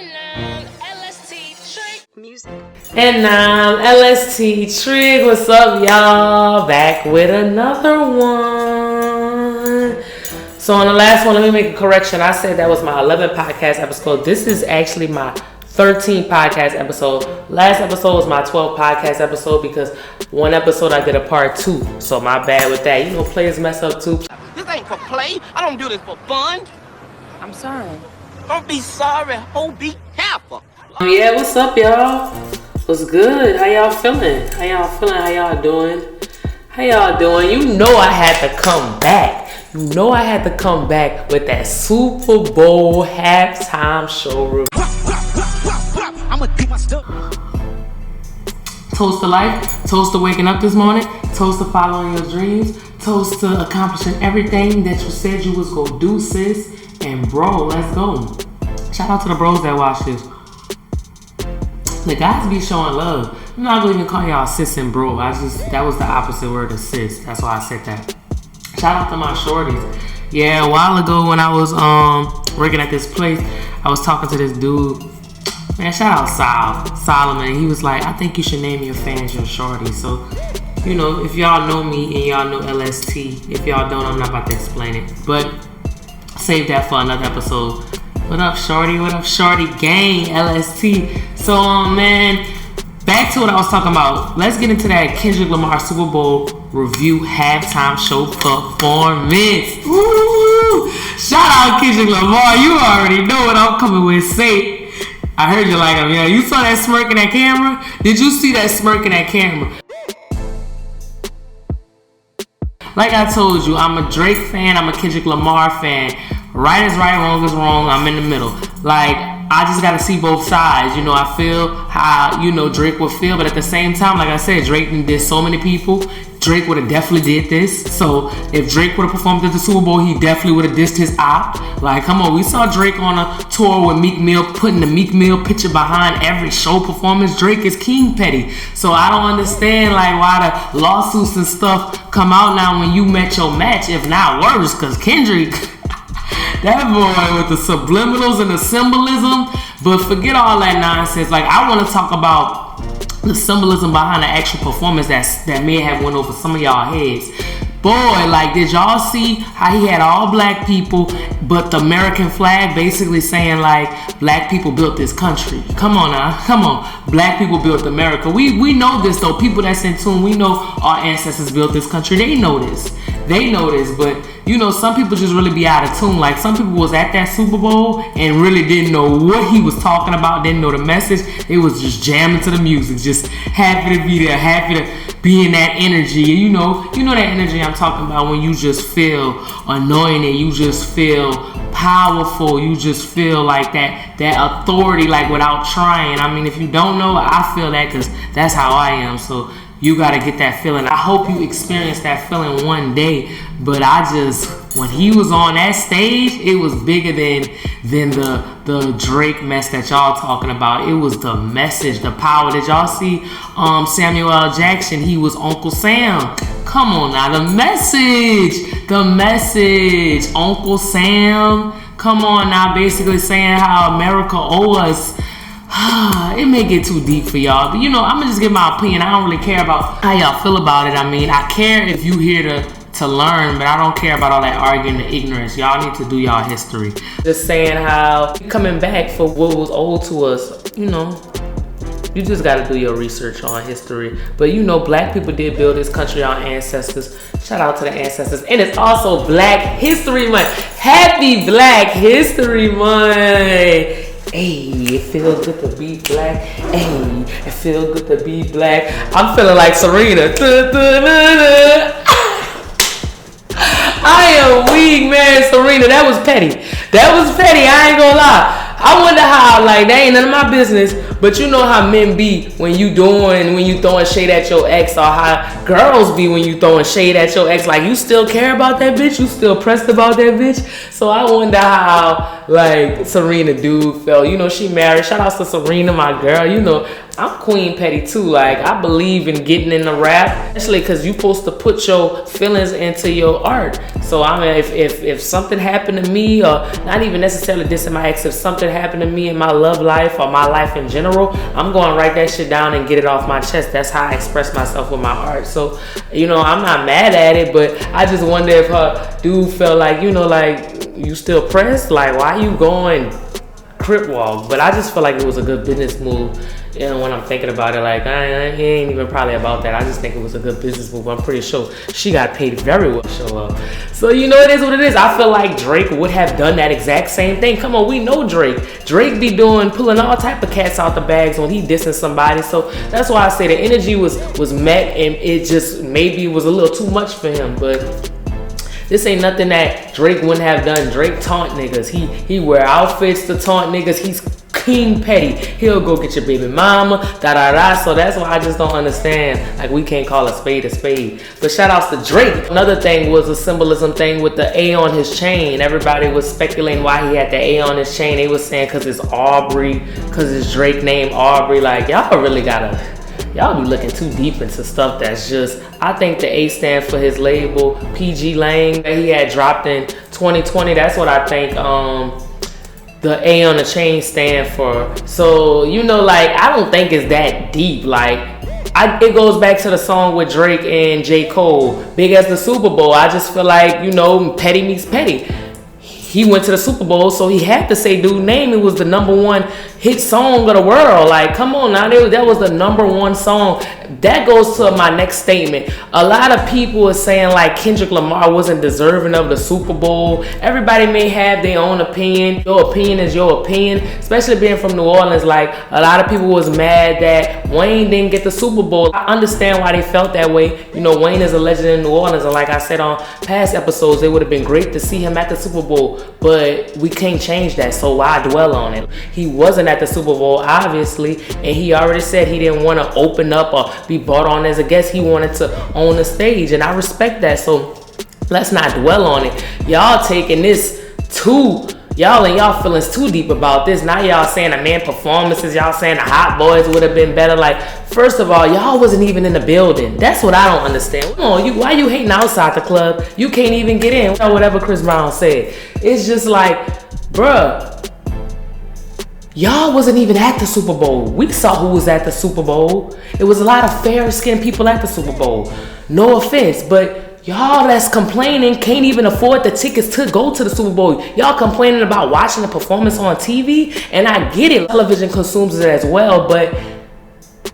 L.S.T. Trick music. And now L.S.T. Trick, what's up, y'all? Back with another one. So on the last one, let me make a correction. I said that was my 11th podcast episode. This is actually my 13th podcast episode. Last episode was my 12th podcast episode because one episode I did a part 2. So my bad with that. You know, players mess up too. This ain't for play. I don't do this for fun. I'm sorry. Don't be sorry, ho, be careful. Yeah, what's up, y'all? What's good? How y'all feeling? How y'all doing? You know I had to come back. With that Super Bowl halftime show review. I'ma do my stuff. Toast to life, toast to waking up this morning, toast to following your dreams, toast to accomplishing everything that you said you was gonna do, sis. And bro, let's go. Shout out to the bros that watch this. The guys be showing love. I'm not gonna even call y'all sis and bro. That was the opposite word of sis. That's why I said that. Shout out to my shorties. Yeah, a while ago when I was working at this place, I was talking to this dude. Man, shout out Solomon. He was like, I think you should name your fans your shorties. So, you know, if y'all know me and y'all know L.S.T, if y'all don't, I'm not about to explain it. But save that for another episode. What up, shorty? What up, shorty gang? L.S.T. So, man, back to what I was talking about. Let's get into that Kendrick Lamar Super Bowl review halftime show performance. Woo! Shout out Kendrick Lamar. You already know what I'm coming with. Say, I heard you like him. Yeah, you saw that smirk in that camera? Did you see that smirk in that camera? Like I told you, I'm a Drake fan. I'm a Kendrick Lamar fan. Right is right, wrong is wrong. I'm in the middle. Like, I just gotta see both sides. You know, I feel how, you know, Drake would feel, but at the same time, like I said, Drake did so many people. Drake would have definitely did this. So if Drake would have performed at the Super Bowl, he definitely would have dissed his op. Like, come on, we saw Drake on a tour with Meek Mill, putting the Meek Mill picture behind every show performance. Drake is King Petty. So I don't understand, like, why the lawsuits and stuff come out now when you met your match, if not worse, because Kendrick, that boy with the subliminals and the symbolism. But forget all that nonsense. Like, I want to talk about the symbolism behind the actual performance that may have went over some of y'all heads. Boy, like, did y'all see how he had all black people, but the American flag basically saying, like, black people built this country. Come on now, come on. Black people built America. We know this, though. People that's in tune, we know our ancestors built this country. They know this, but you know, some people just really be out of tune. Like, some people was at that Super Bowl and really didn't know what he was talking about, didn't know the message. It was just jamming to the music, just happy to be there, happy to be in that energy. You know that energy I'm talking about, when you just feel anointed, you just feel powerful, you just feel like that authority, like, without trying. I mean, if you don't know, I feel that because that's how I am. So you gotta get that feeling. I hope you experience that feeling one day. But when he was on that stage, it was bigger than the Drake mess that y'all talking about. It was the message, the power. Did y'all see Samuel L. Jackson? He was Uncle Sam. Come on now, the message, Uncle Sam. Come on now, basically saying how America owes us. It may get too deep for y'all, but you know, I'm gonna just give my opinion. I don't really care about how y'all feel about it. I mean, I care if you here to learn, but I don't care about all that arguing and ignorance. Y'all need to do y'all history. Just saying how coming back for what was old to us, you know, you just gotta do your research on history. But you know, black people did build this country, our ancestors. Shout out to the ancestors. And it's also Black History Month. Happy Black History Month. Hey, it feels good to be black. Hey, it feels good to be black. I'm feeling like Serena. I am weak, man. Serena, that was petty. I ain't gonna lie. I wonder how, like, that ain't none of my business. But you know how men be when you throwing shade at your ex, or how girls be when you throwing shade at your ex. Like, you still care about that bitch? You still pressed about that bitch? So I wonder how, like, Serena dude felt. You know, she married. Shout outs to Serena, my girl. You know, I'm Queen Petty too. Like, I believe in getting in the rap, especially because you supposed to put your feelings into your art. So I mean, if something happened to me, or not even necessarily dissing my ex, if something happened to me in my love life or my life in general, I'm going to write that shit down and get it off my chest. That's how I express myself with my art. So, you know, I'm not mad at it, but I just wonder if her dude felt like, you know, like, you still pressed? Like, why you going crip walk? But I just feel like it was a good business move. You know, when I'm thinking about it, like, it ain't even probably about that. I just think it was a good business move. I'm pretty sure she got paid very well to show up. So, you know, it is what it is. I feel like Drake would have done that exact same thing. Come on, we know Drake. Drake be pulling all type of cats out the bags when he dissing somebody. So that's why I say the energy was met, and it just maybe was a little too much for him. But this ain't nothing that Drake wouldn't have done. Drake taunt niggas. He wear outfits to taunt niggas. He's King Petty. He'll go get your baby mama, da-da-da. So that's why I just don't understand. Like, we can't call a spade a spade. But shout outs to Drake. Another thing was a symbolism thing with the A on his chain. Everybody was speculating why he had the A on his chain. They was saying because it's Aubrey, because it's Drake name Aubrey. Like, y'all really y'all be looking too deep into stuff that's just, I think the A stand for his label, PG Lang, that he had dropped in 2020. That's what I think the A on the chain stand for. So, you know, like, I don't think it's that deep. Like, it goes back to the song with Drake and J. Cole, Big as the Super Bowl. I just feel like, you know, Petty meets Petty. He went to the Super Bowl, so he had to say dude's name. It was the #1 hit song of the world. Like, come on now, that was the #1 song. That goes to my next statement. A lot of people are saying like Kendrick Lamar wasn't deserving of the Super Bowl. Everybody may have their own opinion. Your opinion is your opinion, especially being from New Orleans. Like, a lot of people was mad that Wayne didn't get the Super Bowl. I understand why they felt that way. You know, Wayne is a legend in New Orleans, and like I said on past episodes, it would have been great to see him at the Super Bowl, but we can't change that, so why dwell on it? He wasn't at the Super Bowl, obviously, and he already said he didn't want to open up or be brought on as a guest. He wanted to own the stage, and I respect that, so let's not dwell on it. Y'all taking this y'all and y'all feelings too deep about this. Now y'all saying the man performances, y'all saying the Hot Boys would have been better. Like, first of all, y'all wasn't even in the building. That's what I don't understand. Come on, why you hating outside the club? You can't even get in. Whatever Chris Brown said. It's just like, bruh, y'all wasn't even at the Super Bowl. We saw who was at the Super Bowl. It was a lot of fair-skinned people at the Super Bowl. No offense, but y'all that's complaining can't even afford the tickets to go to the Super Bowl. Y'all complaining about watching the performance on TV, and I get it. Television consumes it as well, but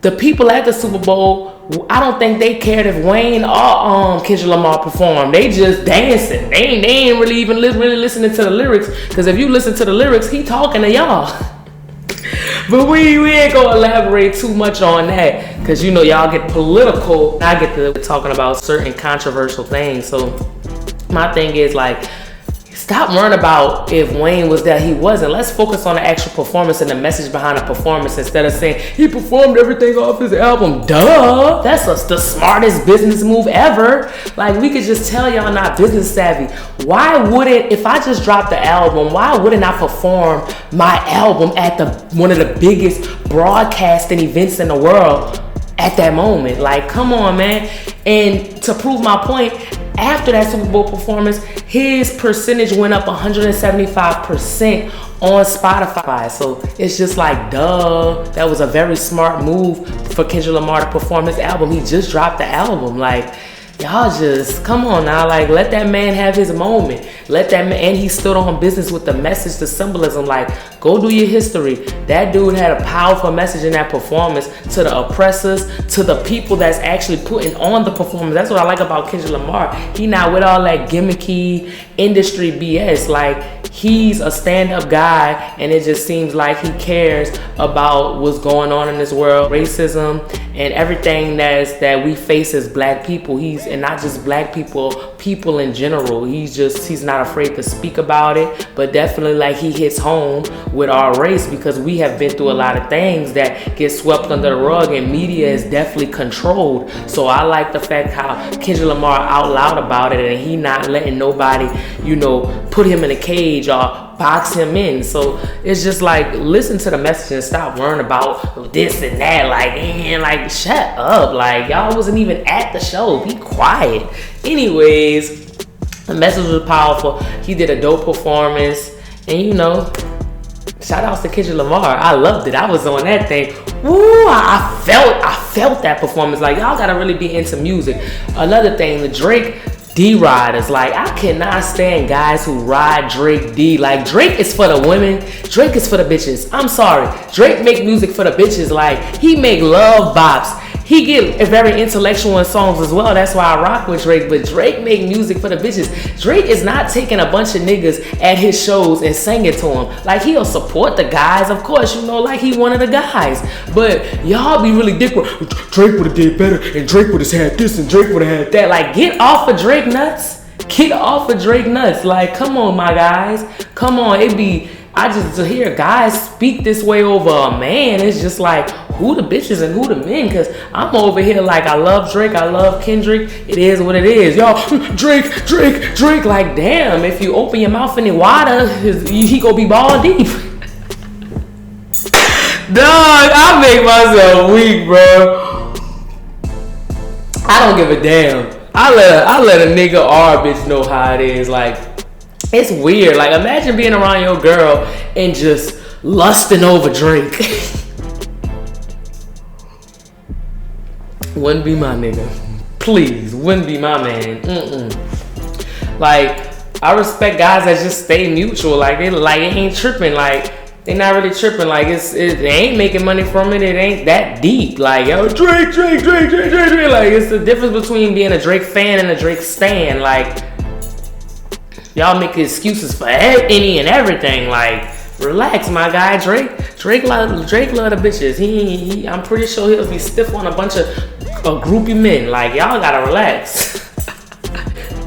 the people at the Super Bowl, I don't think they cared if Wayne or Kendrick Lamar performed. They just dancing. They ain't really even really listening to the lyrics, because if you listen to the lyrics, he talking to y'all. But we ain't gonna elaborate too much on that, because you know y'all get political. I get to talking about certain controversial things. So my thing is, like, stop worrying about if Wayne was there. He wasn't. Let's focus on the actual performance and the message behind the performance, instead of saying he performed everything off his album. Duh! That's the smartest business move ever. Like, we could just tell y'all not business savvy. Why wouldn't, if I just dropped the album, why wouldn't I perform my album at one of the biggest broadcasting events in the world at that moment? Like, come on, man. And to prove my point, after that Super Bowl performance, his percentage went up 175% on Spotify. So it's just like, duh, that was a very smart move for Kendrick Lamar to perform his album. He just dropped the album. Like, y'all just, come on now, like, let that man have his moment. Let that man, and he stood on business with the message, the symbolism. Like, go do your history. That dude had a powerful message in that performance to the oppressors, to the people that's actually putting on the performance. That's what I like about Kendrick Lamar. He not with all that gimmicky industry BS. Like, he's a stand-up guy, and it just seems like he cares about what's going on in this world, racism and everything that we face as black people. And not just black people, people in general. He's not afraid to speak about it, but definitely like he hits home with our race, because we have been through a lot of things that get swept under the rug, and media is definitely controlled. So I like the fact how Kendrick Lamar out loud about it, and he not letting nobody, put him in a cage or box him in. So it's just like, listen to the message and stop worrying about this and that. Like shut up. Like, y'all wasn't even at the show. Be quiet. Anyways, the message was powerful. He did a dope performance, and shout outs to Kendrick Lamar. I loved it. I was on that thing. Woo! I felt that performance. Like, y'all gotta really be into music. Another thing, the Drake D riders. Like, I cannot stand guys who ride Drake D. Like, Drake is for the women. Drake is for the bitches. I'm sorry. Drake make music for the bitches. Like, he make love bops. He get very intellectual in songs as well. That's why I rock with Drake. But Drake make music for the bitches. Drake is not taking a bunch of niggas at his shows and singing to him. Like, he'll support the guys, of course, like he one of the guys. But y'all be really dick. Drake would have did better, and Drake would have had this, and Drake would have had that. Like, get off of Drake nuts. Get off of Drake nuts. Like, come on, my guys. Come on. I just hear guys speak this way over a man. It's just like, who the bitches and who the men? Because I'm over here like, I love Drake, I love Kendrick. It is what it is. Y'all, Drake. Like, damn, if you open your mouth in the water, he gonna be ball deep. Dog, I make myself weak, bro. I don't give a damn. I let a nigga or a bitch know how it is. Like, it's weird. Like, imagine being around your girl and just lusting over Drake. Wouldn't be my nigga. Please, wouldn't be my man. Like, I respect guys that just stay mutual. Like, it ain't tripping. Like, they not really tripping. Like, they ain't making money from it. It ain't that deep. Like, yo, Drake. Like, it's the difference between being a Drake fan and a Drake stan. Like, y'all make excuses for any and everything. Like, relax, my guy. Drake love the bitches. I'm pretty sure he'll be stiff on a bunch of groupie men. Like, y'all gotta relax.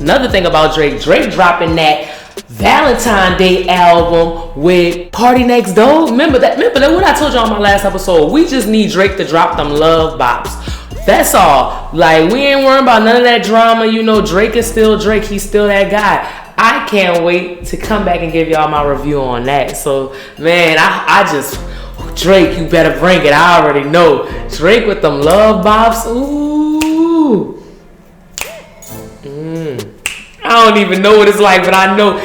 Another thing about Drake dropping that Valentine's Day album with Party Next Door. Remember that what I told y'all on my last episode. We just need Drake to drop them love bops. That's all. Like, we ain't worrying about none of that drama. Drake is still Drake. He's still that guy. I can't wait to come back and give y'all my review on that. So, man, Drake, you better bring it. I already know. Drake with them love bops. Ooh. I don't even know what it's like, but I know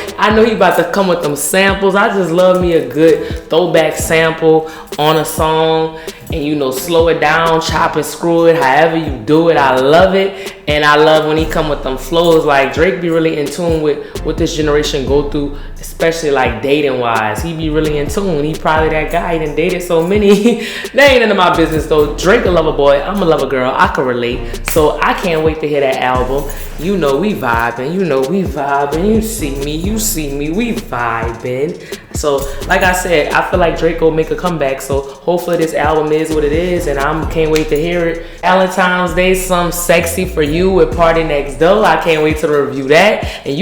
he about to come with them samples. I just love me a good throwback sample on a song, and slow it down, chop and screw it, however you do it. I love it. And I love when he come with them flows. Like, Drake be really in tune with what this generation go through, especially like dating wise. He be really in tune. He probably that guy. He done dated so many. That ain't none of my business though. Drake a lover boy. I'm a lover girl. I can relate. So I can't wait to hear that album. We vibing. We vibing. You see me. We vibing. So, like I said, I feel like Drake will make a comeback. So hopefully this album is what it is, and I can't wait to hear it. Valentine's Day, Some Sexy for You with Party Next Door. I can't wait to review that. And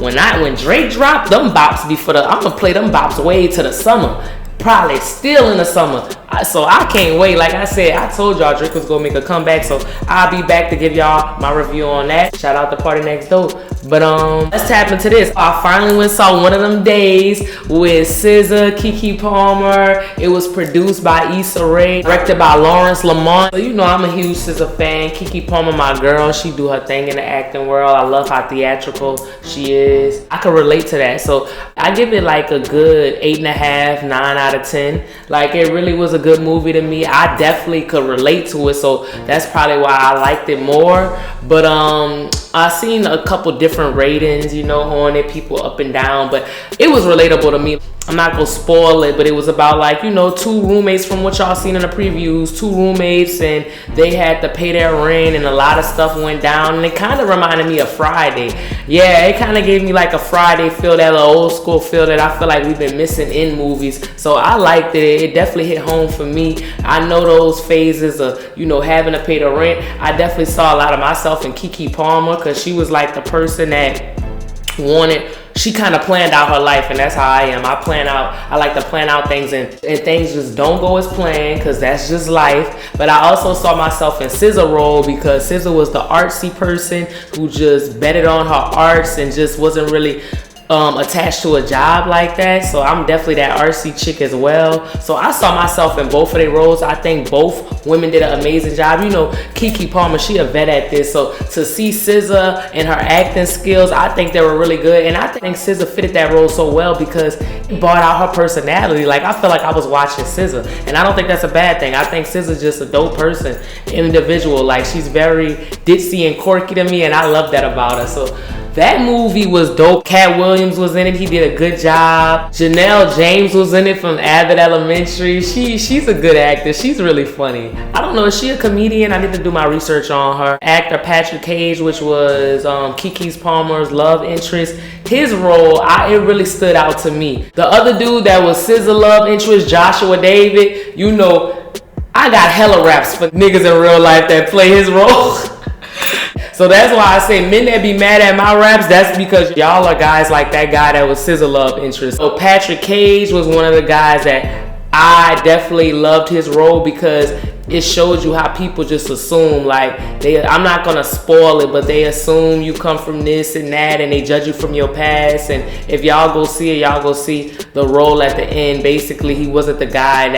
when Drake dropped them bops I'm gonna play them bops way to the summer. Probably still in the summer. So I can't wait. Like I said, I told y'all Drake was gonna make a comeback, so I'll be back to give y'all my review on that. Shout out to Party Next Door. But let's tap into this. I finally went and saw One of Them Days with SZA, Keke Palmer. It was produced by Issa Rae, directed by Lawrence Lamont. So I'm a huge SZA fan. Keke Palmer, my girl, she do her thing in the acting world. I love how theatrical she is. I can relate to that. So I give it like a good 8.5, 9 out of 10. Like, it really was a good movie to me. I definitely could relate to it, so that's probably why I liked it more. But I seen a couple different ratings, on it, people up and down, but it was relatable to me. I'm not gonna spoil it, but it was about like, you know, two roommates from what y'all seen in the previews, two roommates, and they had to pay their rent and a lot of stuff went down, and it kind of reminded me of Friday. Yeah, it kind of gave me like a Friday feel, that little old school feel that I feel like we've been missing in movies. So I liked it. It definitely hit home for me. I know those phases of, you know, having to pay the rent. I definitely saw a lot of myself in Keke Palmer, because she was like the person that she kind of planned out her life, and that's how I am. I like to plan out things, and things just don't go as planned, because that's just life. But I also saw myself in SZA role, because SZA was the artsy person who just betted on her arts and just wasn't really attached to a job like that. So I'm definitely that artsy chick as well. So I saw myself in both of their roles. I think both women did an amazing job. You know, Keke Palmer, she a vet at this. So to see SZA and her acting skills, I think they were really good. And I think SZA fitted that role so well, because it brought out her personality. Like, I felt like I was watching SZA, and I don't think that's a bad thing. I think SZA's just a dope person, individual. Like, she's very ditzy and quirky to me, and I love that about her. So that movie was dope. Cat Williams was in it. He did a good job. Janelle James was in it from Abbott Elementary. She's a good actor. She's really funny. I don't know, is she a comedian? I need to do my research on her. Actor Patrick Cage, which was Keke Palmer's love interest. His role, it really stood out to me. The other dude that was SZA love interest, Joshua David, you know, I got hella raps for niggas in real life that play his role. So that's why I say men that be mad at my raps, that's because y'all are guys like that guy that was SZA love interest. So Patrick Cage was one of the guys that I definitely loved his role, because it showed you how people just assume, like, I'm not gonna spoil it, but they assume you come from this and that, and they judge you from your past. And if y'all go see it, y'all go see the role at the end. Basically, he wasn't the guy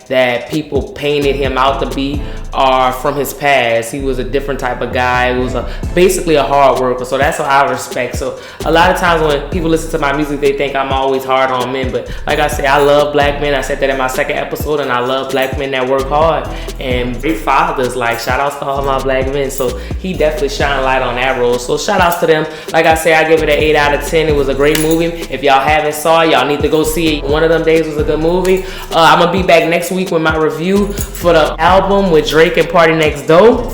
that people painted him out to be, or from his past. He was a different type of guy. He was basically a hard worker. So that's what I respect. So a lot of times when people listen to my music, they think I'm always hard on men. But like I say, I love black men. I said that in my second episode, and I love black men that work hard and great fathers. Like, shout outs to all my black men. So he definitely shined light on that role. So shout outs to them. Like I say, I give it an 8 out of 10. It was a great movie. If y'all haven't saw it, y'all need to go see it. One of them days was a good movie. I'm gonna be back next week with my review for the album with Drake and Party Next Door.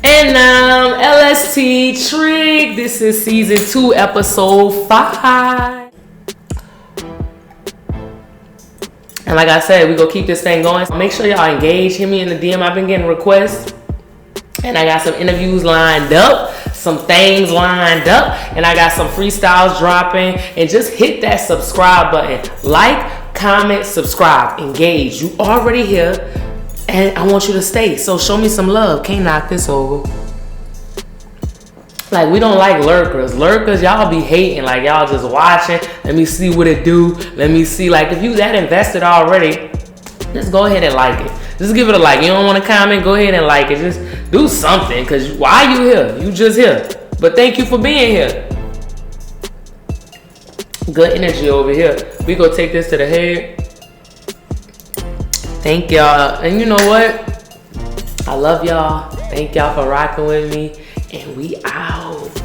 And now, L.S.T. Trick. This is season 2, episode 5. And like I said, we're gonna keep this thing going. Make sure y'all engage. Hit me in the DM. I've been getting requests, and I got some interviews lined up, some things lined up, and I got some freestyles dropping. And just hit that subscribe button. Like, comment, subscribe, engage. You already here, and I want you to stay. So show me some love. Can't knock this over. Like, we don't like lurkers. Lurkers, y'all be hating. Like, y'all just watching. Let me see what it do. Let me see. Like, if you that invested already, just go ahead and like it. Just give it a like. You don't want to comment? Go ahead and like it. Just do something. Because why you here? You just here. But thank you for being here. Good energy over here. We gonna take this to the head. Thank y'all. And you know what? I love y'all. Thank y'all for rocking with me. And we out.